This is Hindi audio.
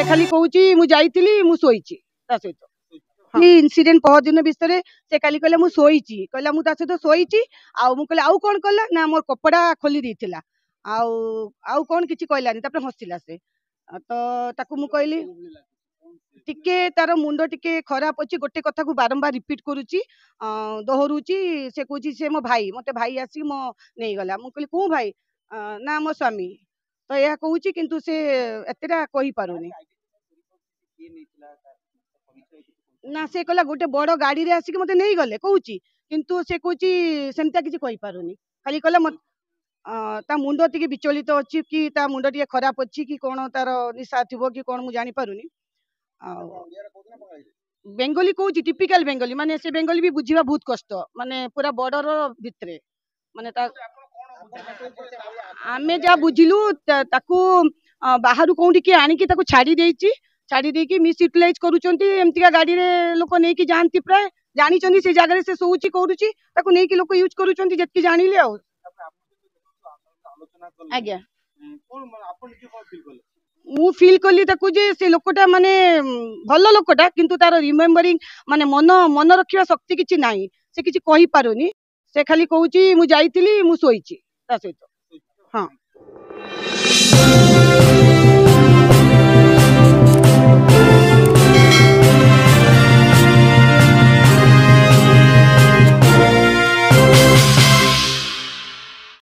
से खाली कहूँ मुझे मु शोची ता सहित इनसीडेंट पहरदिन विषय से खाली कहला मु शोची कहला मु ता सहित शोची आउ मु कहले आउ कौन कला ना मोर कपड़ा खोली देथिला आउ कौन किछि कहलानी तापर हसिला से तो ताकू मु कहली टिके तार मुंड टिके खराब अच्छी गोटे कथा को बारंबार रिपीट करुच्ची दोहरुची से कहूँ से मो भाई मते भाई आसी मो नहीं गला मु कहली को भाई ना मो स्वामी तो यह कहूँ किंतु से एतेटा कहि पारुनी ना से कहला गोटे बड़ गाड़ी रे आसिक मते नहीं गले कहूँ किंतु से कहूँ सेमता किछि कहि पारुनी खाली कहला मत ता मुंड टिके विचलित अच्छी कि ता मुंड टिके खराब अच्छी कि कौन तार निशा थिबो कि कौन मु जानि पारुनी बेंगली कहूँ टिपिकल बेंगली माने से बेंगली भी बुझीबा बहुत कष्ट माने पूरा बॉर्डर भितरे माने ता आमे जा बुझिलु ताकू बाहर कोउठी के आनी कि ताकू छाड़ी देकी मिस यूटिलाइज करूचंती एमतिका गाड़ी रे लोक नै कि जानती प्राय जानी चंदी से जगह रे से सोउची करूची ताकू नै कि लोक यूज करूचंती जतकी जानिले आ आज्ञा मु फील कली ताकू जे से लोकटा माने भल लोकटा किंतु तार रिमेम्बरिंग माने मन मन रखिया शक्ति किछि नाही से किछि कहि पारुनी से खाली कहूची मु जाईतिली मु सोईची ता सहित हां